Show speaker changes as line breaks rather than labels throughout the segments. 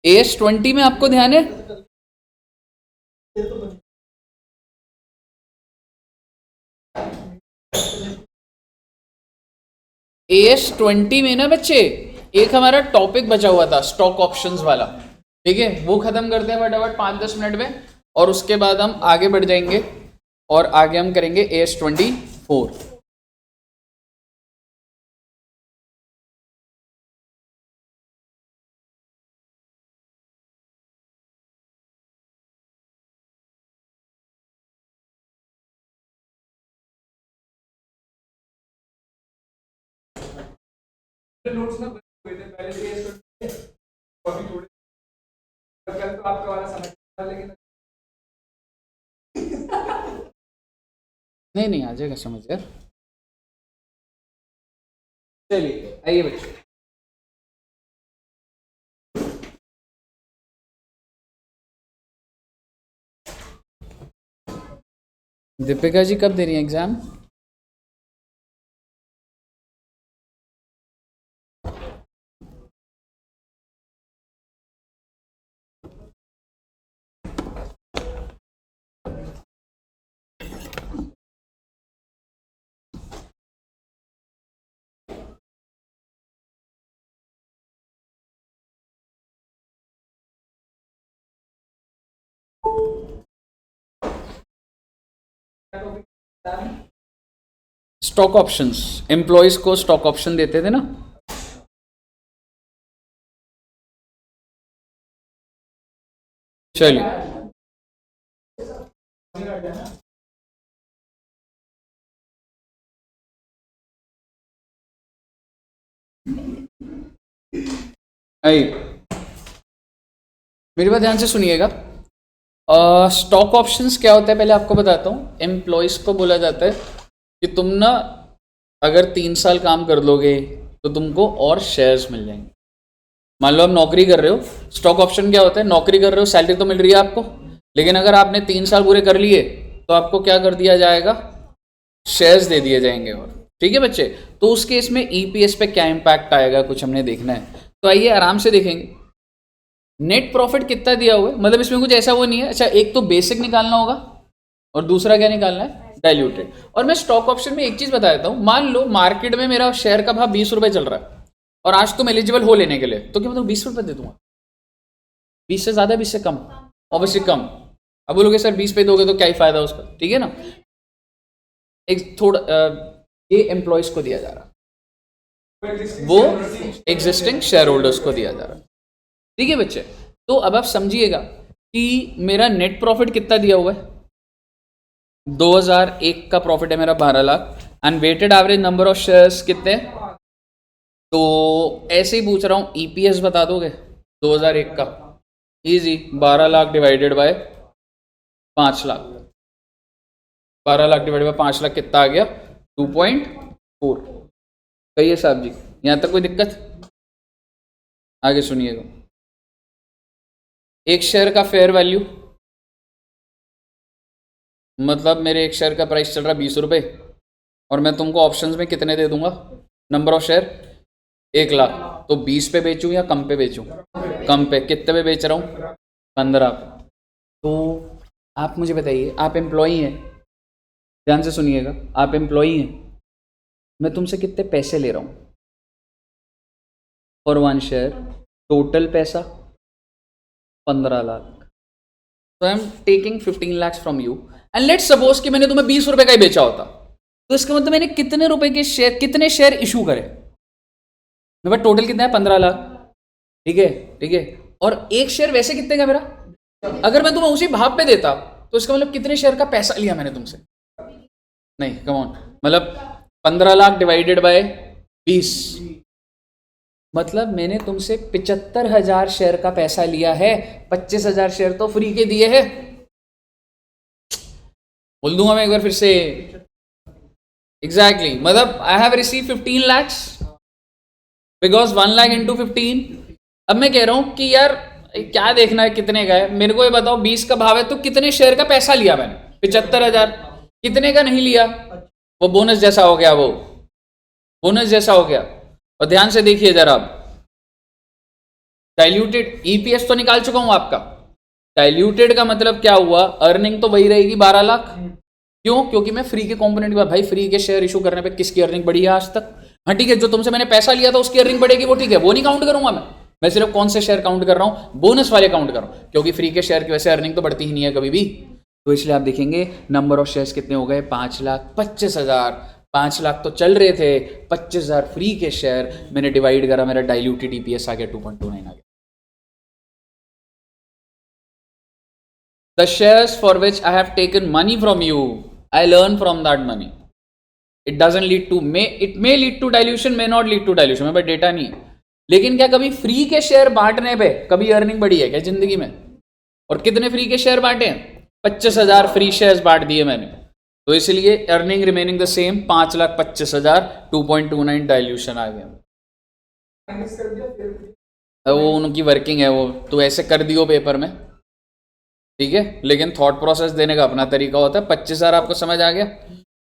AS20 में आपको ध्यान है, AS20 में ना बच्चे एक हमारा टॉपिक बचा हुआ था स्टॉक ऑप्शंस वाला, ठीक है, वो खत्म करते हैं फटाफट 5-10 मिनट में, और उसके बाद हम आगे बढ़ जाएंगे और आगे हम करेंगे AS24। नोट्स ना हुए थे पहले से, अभी थोड़े कल तो आपका वाला समझ लेकिन नहीं नहीं आ जाएगा समझ यार। चलिए आइए बच्चे, दीपिका जी कब दे रही है एग्जाम? स्टॉक ऑप्शंस, एम्प्लॉयज को स्टॉक ऑप्शन देते थे ना। चलिए आइए मेरी बात ध्यान से सुनिएगा। स्टॉक ऑप्शंस क्या होता है पहले आपको बताता हूँ। एम्प्लॉयज को बोला जाता है कि तुम ना अगर 3 साल काम कर लोगे तो तुमको और शेयर्स मिल जाएंगे। मान लो आप नौकरी कर रहे हो, स्टॉक ऑप्शन क्या होता है, नौकरी कर रहे हो, सैलरी तो मिल रही है आपको, लेकिन अगर आपने 3 साल पूरे कर लिए तो आपको क्या कर दिया जाएगा, शेयर्स दे दिए जाएंगे। और ठीक है बच्चे, तो उस केस में ईपीएस पे क्या इंपैक्ट आएगा कुछ हमने देखना है, तो आइए आराम से देखेंगे। नेट प्रॉफिट कितना दिया हुआ है, मतलब इसमें कुछ ऐसा वो नहीं है। अच्छा, एक तो बेसिक निकालना होगा और दूसरा क्या निकालना है, डाइल्यूटेड। और मैं स्टॉक ऑप्शन में एक चीज बता देता हूँ, मान लो मार्केट में मेरा शेयर का भाव 20 रुपए चल रहा है और आज तुम एलिजिबल हो लेने के लिए, तो क्या मतलब 20 रुपए दे दूंगा? 20 से ज्यादा, 20 से कम, ऑब्वियसली कम। अब बोलोगे सर 20 पे दोगे तो क्या ही फायदा उसका, ठीक है ना। एक थोड़ा ये एम्प्लॉयज को दिया जा रहा, वो एग्जिस्टिंग शेयर होल्डर्स को दिया जा रहा, ठीक है बच्चे। तो अब आप समझिएगा कि मेरा नेट प्रॉफिट कितना दिया हुआ है, 2001 का प्रॉफिट है मेरा 12 lakh, and weighted average number of shares कितने, तो ऐसे ही पूछ रहा हूँ, ईपीएस बता दोगे 2001 का? Easy, 12 lakh divided by 5 lakh, 12 lakh divided by 5 lakh कितना आ गया, 2.4। कहिए साहब जी, यहाँ तक कोई दिक्कत? आगे सुनिएगा। एक शेयर का फेयर वैल्यू, मतलब मेरे एक शेयर का प्राइस चल रहा है 20 रुपये और मैं तुमको ऑप्शंस में कितने दे दूंगा, नंबर ऑफ शेयर 1 लाख, तो 20 पे बेचूं या कम पे बेचूं? कम पे। कितने पे बेच रहा हूँ, 15 पे। तो आप मुझे बताइए, आप एम्प्लॉई हैं, ध्यान से सुनिएगा, आप एम्प्लॉई हैं, मैं तुमसे कितने पैसे ले रहा हूँ फॉर 1 शेयर, टोटल पैसा 15 लाख, तो I am taking 15 lakhs from you, and let's suppose कि मैंने तुम्हें 20 रुपए का ही बेचा होता, तो इसका मतलब मैंने कितने रुपए के शेयर, कितने शेयर इशू करे, मेरे पास टोटल कितना है, 15 लाख, ठीक है, ठीक है। और एक शेयर वैसे कितने का मेरा, अगर मैं तुम्हें उसी भाव पे देता तो इसका मतलब कितने शेयर का पैसा लिया मैंने तुमसे, नहीं कम ऑन, मतलब 15 लाख डिवाइडेड बाय 20, मतलब मैंने तुमसे 75,000 शेयर का पैसा लिया है, 25,000 शेयर तो फ्री के दिए हैं। बोल दूंगा मैं एक बार फिर से, एग्जैक्टली मतलब I have receive 15 lakhs because 1 lakh into 15। अब मैं कह रहा हूं कि यार क्या देखना है कितने का है, मेरे को ये बताओ 20 का भाव है तो कितने शेयर का पैसा लिया मैंने, 75,000, कितने का नहीं लिया, वो बोनस जैसा हो गया, वो बोनस जैसा हो गया। और ध्यान से देखिए जरा, डाइल्यूटेड ईपीएस तो निकाल चुका हूं आपका। डाइल्यूटेड का मतलब क्या हुआ, अर्निंग तो वही रहेगी 12 लाख। क्यों? क्योंकि मैं फ्री के कंपोनेंट की बात, भाई फ्री के शेयर इशू करने पे किसकी अर्निंग बढ़ी है आज तक? हाँ ठीक है, जो तुमसे मैंने पैसा लिया था उसकी अर्निंग बढ़ेगी, वो ठीक है, वो नहीं काउंट करूंगा मैं सिर्फ कौन से शेयर काउंट कर रहा हूं, बोनस वाले काउंट कर रहा हूं, क्योंकि फ्री के शेयर की वजह से अर्निंग तो बढ़ती ही नहीं है कभी भी। तो इसलिए आप देखेंगे नंबर ऑफ शेयर्स कितने हो गए, 5,25,000। 5 लाख तो चल रहे थे, 25,000 फ्री के शेयर मैंने डिवाइड करा, मेरा डाइल्यूटेड ईपीएस आ गया 2.29 आ गया। The shares for which I have taken money from you, I learn from that money. It doesn't lead to, it may lead to dilution, may not lead to dilution, मेरे पास data नहीं। लेकिन क्या कभी free के share बांटने पे कभी earning बढ़ी है क्या जिंदगी में? और कितने फ्री के शेयर बांटे हैं? 25,000 फ्री शेयर्स बांट दिए मैंने। तो इसलिए earning remaining the same, 5,25,000, 2.29 dilution आ गया। वो उनकी वर्किंग है, वो तो ऐसे कर दियो पेपर में, ठीक है, लेकिन थॉट प्रोसेस देने का अपना तरीका होता है। 25,000 आपको समझ आ गया?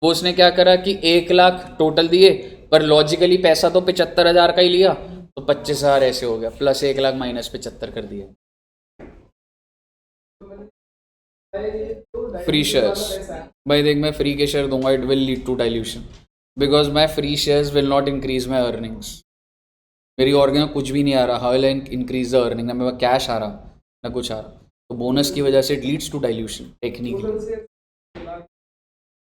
वो उसने क्या करा कि 1 लाख टोटल दिए, पर लॉजिकली पैसा तो 75,000 का ही लिया, तो 25,000 ऐसे हो गया, प्लस 1 लाख माइनस 75 कर दिया। फ्री शेयर्स, भाई देख मैं फ्री के शेयर दूंगा, it will lead to dilution, because my free shares will not increase my earnings. मेरी ऑर्गेन में कुछ भी नहीं आ रहा, how will I increase the earning? ना मेरे पास कैश आ रहा, ना कुछ आ रहा, तो बोनस की वजह से it leads to dilution technically.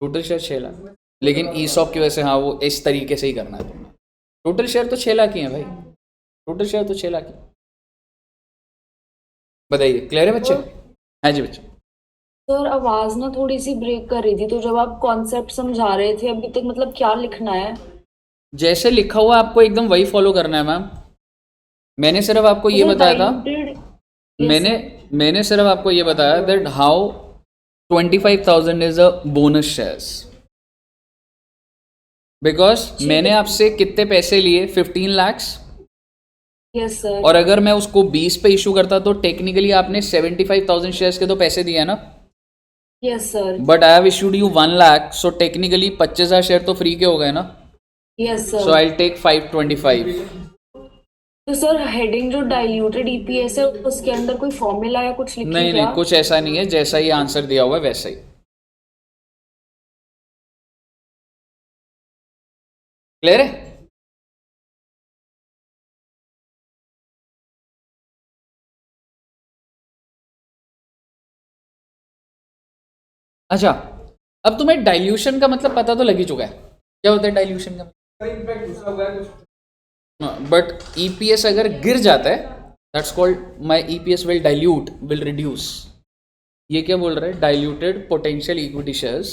Total share 6 lakh, लेकिन ई सॉप की वजह से हाँ वो इस तरीके से ही करना है तुमने। टोटल शेयर तो 6 लाख ही है भाई, टोटल शेयर तो 6 लाख ही। बताइए, क्लियर है बच्चे? हाँ जी बच्चे।
सर आवाज ना थोड़ी सी ब्रेक कर रही थी, तो जब आप कॉन्सेप्ट समझा रहे थे अभी तक, मतलब क्या लिखना है?
जैसे लिखा हुआ आपको एकदम वही फॉलो करना है मैम। मैंने सिर्फ आपको
तो
ये
सर
बताया था,
डाइल्यूटेड। यस
मैंने
सर।
मैंने सिर्फ आपको ये बताया that how 25,000 is a bonus shares, because
ठीक
मैंने
है सर।
आपसे कितने पैसे लिए, 15 lakhs,
यस सर।
और अगर मैं उसको 20 पे इशू करता तो टेक्निकली आपने 75,000 शेयर्स के तो पैसे दिए ना,
yes sir.
But I have issued you 1 lakh, so technically 25,000 share तो फ्री के हो गए ना,
yes
so
sir.
I take 525।
तो सर हेडिंग जो डाइल्यूटेड ईपीएस है, उसके अंदर कोई फॉर्मूला या कुछ लिखें
नहीं नहीं,
क्या?
कुछ ऐसा नहीं है, जैसा ही आंसर दिया हुआ है वैसा ही। क्लियर है? अच्छा, अब तुम्हें डाइल्यूशन का मतलब पता तो लग ही चुका है, क्या होता है डाइल्यूशन का? बट ईपीएस अगर गिर जाता है, that's called my EPS will dilute, will reduce. ये क्या बोल रहा है? Diluted potential equity shares.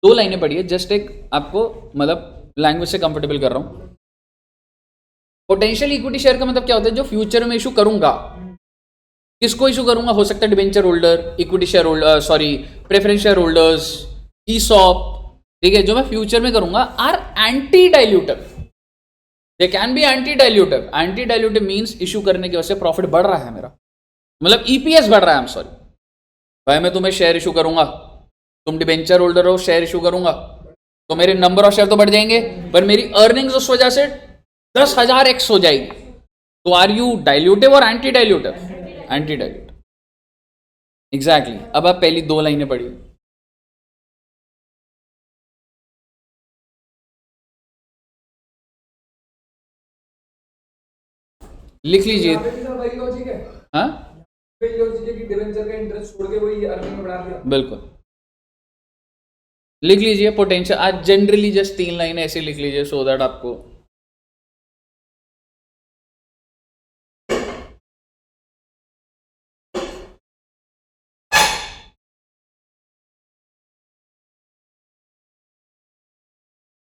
2 लाइनें पढ़ी है, जस्ट एक आपको मतलब लैंग्वेज से कंफर्टेबल कर रहा हूं। पोटेंशियल इक्विटी शेयर का मतलब क्या होता है? जो फ्यूचर में इशू करूंगा। किसको इशू करूंगा? हो सकता है debenture holder, equity share holder, sorry preference share holders, ESOP, ठीक है, जो मैं फ्यूचर में करूंगा are anti dilutive. They can be anti dilutive. Anti dilutive means issue करने की वजह से प्रॉफिट बढ़ रहा है मेरा, मतलब ईपीएस बढ़ रहा है, आई एम सॉरी। भाई मैं तुम्हें शेयर इशू करूंगा, तुम डिबेंचर होल्डर हो, शेयर इशू करूंगा, तो मेरे नंबर ऑफ शेयर तो बढ़ जाएंगे, पर मेरी अर्निंग्स उस वजह से 10,000x हो जाएगी। तो आर यू डाइल्यूटिव और anti dilutive? Anti dilutive, exactly. अब आप पहली 2 लाइनें पढ़िए। लिख लीजिए।
वही लॉजिक है,
हाँ
वही लॉजिक है कि डिबेंचर का इंटरेस्ट छोड़ के वही अर्निंग में बढ़ा दिया।
बिल्कुल, लिख लीजिए पोटेंशियल। आज जनरली जस्ट 3 लाइनें ऐसे लिख लीजिए, सो दैट आपको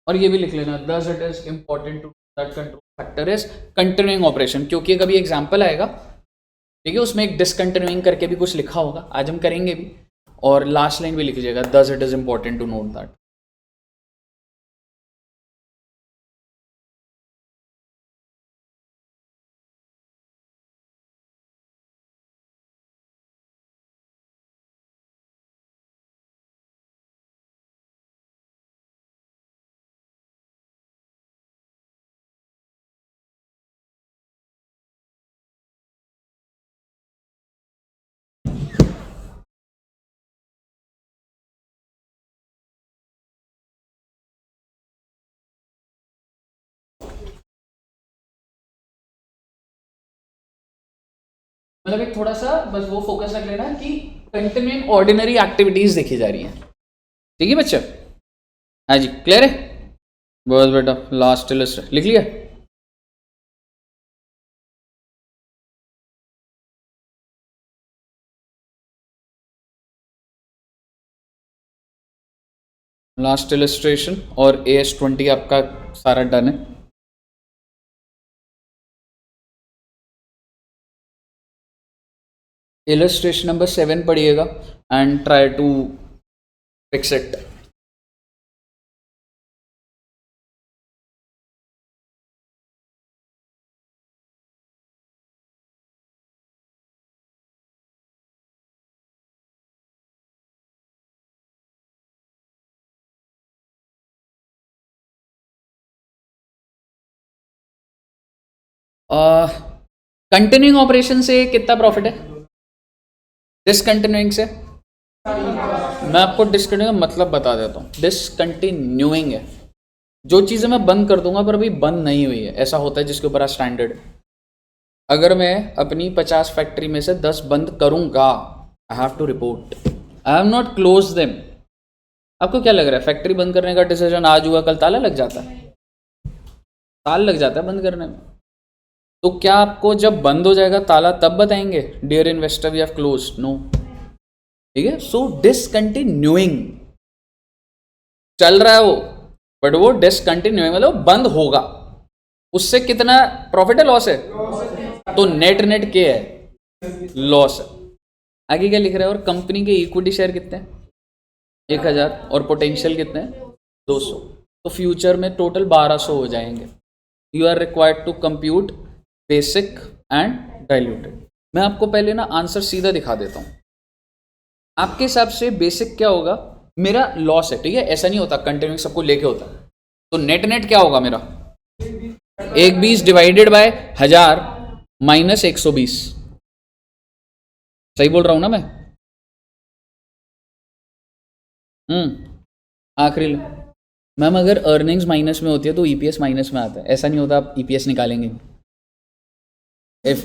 और ये भी लिख लेना, thus it is important to that control factor is continuing operation, क्योंकि कभी एग्जाम्पल आएगा, ठीक है, उसमें एक डिसकंटिन्यूइंग करके भी कुछ लिखा होगा, आज हम करेंगे भी। और लास्ट लाइन भी लिख लीजिएगा, thus it is important to note that. मतलब एक थोड़ा सा बस वो फोकस रख लेना कि कंटिन्यूइंग ऑर्डिनरी एक्टिविटीज देखी जा रही हैं, ठीक है बच्चा? हाँ जी, क्लियर है? बस बेटा लास्ट लिस्ट लिख लिया? लास्ट इलस्ट्रेशन और AS20 आपका सारा डन है। इलस्ट्रेशन नंबर 7 पढ़िएगा and try to fix it. Continuing operation से कितना प्रॉफिट है? डिसकंटिन्यूइंग से मैं आपको डिसकंटिन्यूइंग का मतलब बता देता हूँ। डिसकंटिन्यूइंग है जो चीज़ें मैं बंद कर दूंगा पर अभी बंद नहीं हुई है, ऐसा होता है जिसके ऊपर आज स्टैंडर्ड। अगर मैं अपनी 50 फैक्ट्री में से 10 बंद करूंगा, I have to report, I have not close them. आपको क्या लग रहा है फैक्ट्री बंद करने का डिसीजन आज हुआ कल ताला लग जाता है? साल लग जाता है बंद करने में। तो क्या आपको जब बंद हो जाएगा ताला तब बताएंगे dear investor we have close? No, ठीक है। सो डिसकंटिन्यूइंग चल रहा है वो, बट वो डिसकंटिन्यूइंग मतलब बंद होगा। उससे कितना प्रॉफिट है लॉस है? तो नेट नेट क्या है? लॉस है। आगे क्या लिख रहा है? और कंपनी के इक्विटी शेयर कितने हैं? 1000 और पोटेंशियल कितने हैं? 200। तो फ्यूचर में टोटल 1200 हो जाएंगे। You are required to compute basic and diluted. मैं आपको पहले ना आंसर सीधा दिखा देता हूँ। आपके हिसाब से बेसिक क्या होगा? मेरा लॉस है, ठीक है, ऐसा नहीं होता कंटिन्यू सबको लेके होता। तो नेट नेट क्या होगा मेरा? 120 डिवाइडेड बाय 1000 माइनस 120। सही बोल रहा हूं ना मैं? आखिरी मैम अगर अर्निंग्स माइनस में होती है तो ईपीएस माइनस में आता है, ऐसा नहीं होता आप ईपीएस निकालेंगे। इफ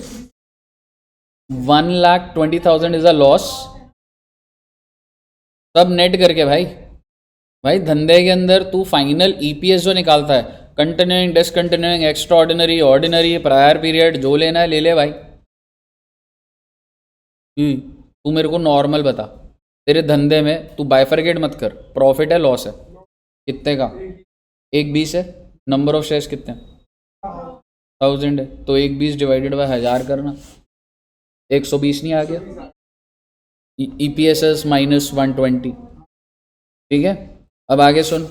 1,20,000 इज अ लॉस, तब नेट करके भाई धंधे के अंदर तू फाइनल ईपीएस जो निकालता है, continuing, discontinuing, extra ordinary, ordinary, prior period, जो लेना है ले ले भाई। तू मेरे को नॉर्मल बता, तेरे धंधे में तू बाइफरकेट मत कर, प्रॉफिट है लॉस है, कितने का? 120 है। नंबर ऑफ शेयर्स कितने? 1000 है। तो 120 डिवाइडेड बाय 1000 करना, 120 नहीं आ गया? ईपीएस एस माइनस 120, ठीक है। अब आगे सुन,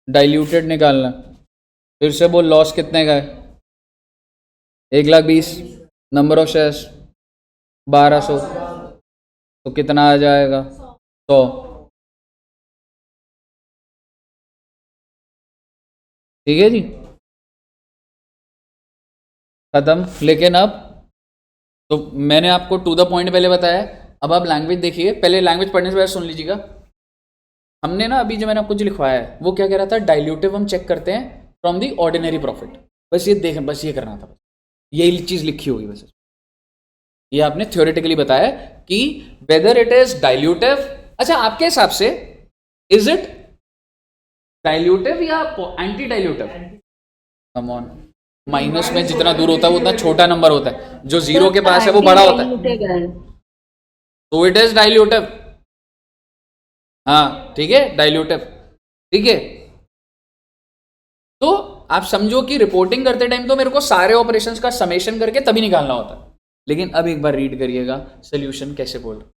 डाइल्यूटेड निकालना। फिर से बोल लॉस कितने का है? 1,20,000। नंबर ऑफ शेयर्स 1200, तो कितना आ जाएगा? 100। ठीक है जी, खत्म। लेकिन अब तो मैंने आपको टू द पॉइंट पहले बताया। अब आप लैंग्वेज देखिए, पहले लैंग्वेज पढ़ने से पहले सुन लीजिएगा। हमने ना अभी जो मैंने आपको जो लिखवाया है वो क्या कह रहा था? डाइल्यूटिव हम चेक करते हैं फ्रॉम दी ऑर्डिनरी प्रॉफिट। बस ये देखें, बस ये करना था, यही चीज लिखी होगी बस। ये आपने थ्योरेटिकली बताया कि वेदर इट इज डाइल्यूटिव। अच्छा, आपके हिसाब से इज इट डाइल्यूटिव या anti dilutive? Come on, minus में जितना दूर होता है वो उतना छोटा नंबर होता है, जो जीरो के पास है वो बड़ा होता है। तो इट इज डाइल्यूटिव। हाँ ठीक है, डाइल्यूटिव, ठीक है। तो आप समझो कि रिपोर्टिंग करते टाइम तो मेरे को सारे ऑपरेशंस का समेशन करके तभी निकालना होता है। लेकिन अब एक बार रीड करिएगा सोल्यूशन कैसे बोल रहा।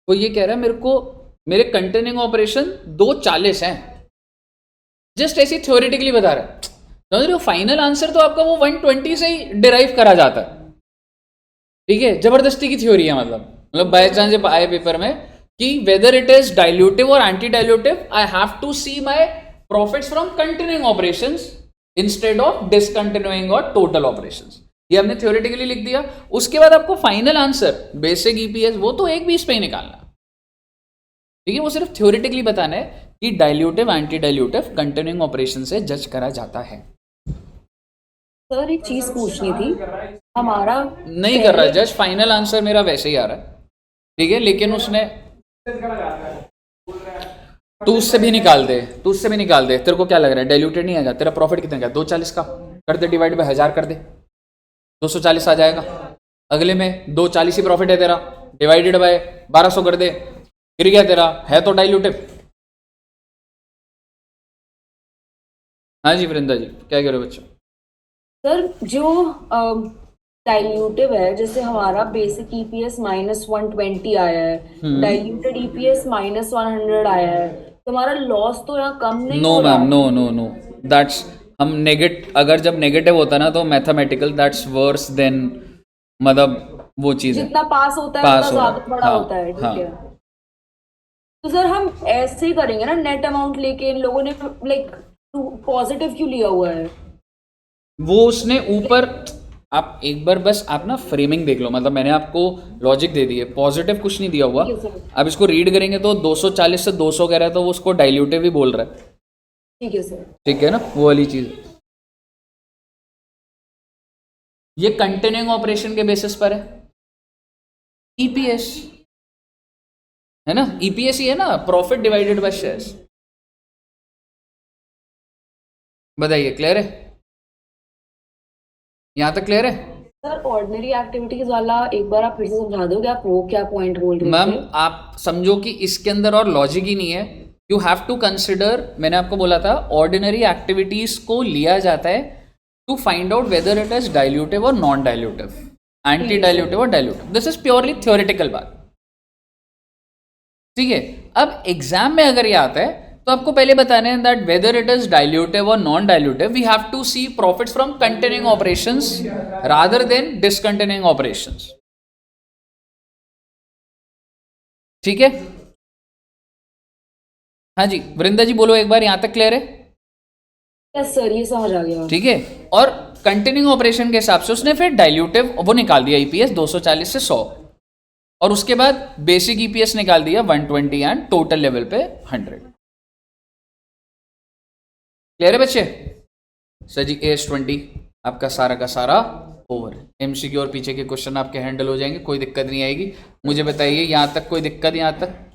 वो ये कह रहा है मेरे को, मेरे कंटिन्यूइंग ऑपरेशन 240 हैं, जस्ट ऐसी थ्योरेटिकली बता रहा है। समझ रहे हो? फाइनल आंसर तो आपका वो 120 से ही डिराइव करा जाता है, ठीक है। जबरदस्ती की थ्योरी है, मतलब बाय चांस जब आए पेपर में कि वेदर इट इज डाइल्यूटिव और anti dilutive, I have to see my profits from continuing operations instead of discontinuing और टोटल ऑपरेशंस। ये हमने थ्योरेटिकली लिख दिया। उसके बाद आपको फाइनल आंसर बेसिक ईपीएस वो तो 1/20 पे ही निकालना, ठीक है। वो सिर्फ थ्योरेटिकली बताना है कि dilutive anti dilutive continuing operation से जज करा जाता है।
सर एक चीज पूछनी थी, हमारा
नहीं कर रहा जज, फाइनल आंसर मेरा वैसे ही आ रहा है, ठीक है। लेकिन उसने तू उससे भी निकाल दे, तू उससे भी निकाल दे। तेरे को क्या लग रहा है डाइल्यूटेड नहीं आएगा? तेरा प्रॉफिट कितने का? 240 का कर दे, डिवाइड बाय 1000 कर दे, 240 आ जाएगा। अगले में 240 ही प्रॉफिट है तेरा, डिवाइडेड बाय 1200 कर दे, गिर गया तेरा, है तो डाइल्यूटिव। हाँ जी वृंदा जी, क्या कह रहे हो बच्चों?
सर जो डाइल्यूटिव है, जैसे हमारा बेसिक ईपीएस -120 आया है, डाइल्यूटेड ईपीएस -100 आया है, तो हमारा लॉस तो यहाँ कम नहीं
नो
हो रहा?
Ma'am, no no no, that's हम अगर जब नेगेटिव होता ना तो मैथमेटिकल दैट्स वर्स देन, मतलब वो चीज है।
जितना पास होता है
पास
उतना
हो
ज्यादा
रहा है,
बड़ा
हाँ,
होता है, ठीक
हाँ।
है। तो सर हम ऐसे ही करेंगे ना, नेट अमाउंट लेके इन लोगों ने लाइक पॉजिटिव क्यों लिया हुआ है?
वो उसने ऊपर, आप एक बार बस आप ना फ्रेमिंग देख लो, मतलब मैंने आपको लॉजिक दे दी है, पॉजिटिव कुछ नहीं दिया हुआ।
ठीक है सर।
अब इसको रीड करेंगे तो 240 से 200 कह रहा है, तो वो उसको डाइल्यूटिव ही बोल रहा है,
ठीक है सर।
ठीक है ना, वो वाली चीज। ये कंटिन्यूइंग ऑपरेशन के बेसिस पर है, ईपीएस है ना, ईपीएस ही है ना, प्रॉफिट डिवाइडेड बाय शेयर्स। बताइए क्लियर है? यहां तक क्लियर है?
सर ऑर्डिनरी एक्टिविटीज वाला एक बार आप फिर से समझा दोगे, आप वो क्या पॉइंट बोल रहे
मैम
थे?
आप समझो कि इसके अंदर और लॉजिक ही नहीं है। यू हैव टू कंसिडर, मैंने आपको बोला था ऑर्डिनरी एक्टिविटीज को लिया जाता है to find out whether it is dilutive और नॉन डाइल्यूटिव, एंटी डाइल्यूटिव और dilutive. This is purely theoretical बात, ठीक है। अब एग्जाम में अगर ये आता है तो आपको पहले बताना है that whether it is dilutive और non dilutive we have to see profits from continuing operations rather than discontinuing operations, ठीक है। हाँ जी वृंदा जी बोलो एक बार, यहां तक क्लियर है?
यस सर, ये समझ आ गया।
ठीक है। और कंटिन्यूइंग ऑपरेशन के हिसाब से उसने फिर डाइल्यूटिव वो निकाल दिया ईपीएस 240 से 100, और उसके बाद बेसिक ईपीएस निकाल दिया 120 एंड टोटल लेवल पे 100। क्लियर है बच्चे? सर जी AS20 आपका सारा का सारा ओवर। एमसीक्यू और पीछे के क्वेश्चन आपके हैंडल हो जाएंगे, कोई दिक्कत नहीं आएगी। मुझे बताइए यहाँ तक कोई दिक्कत? यहाँ तक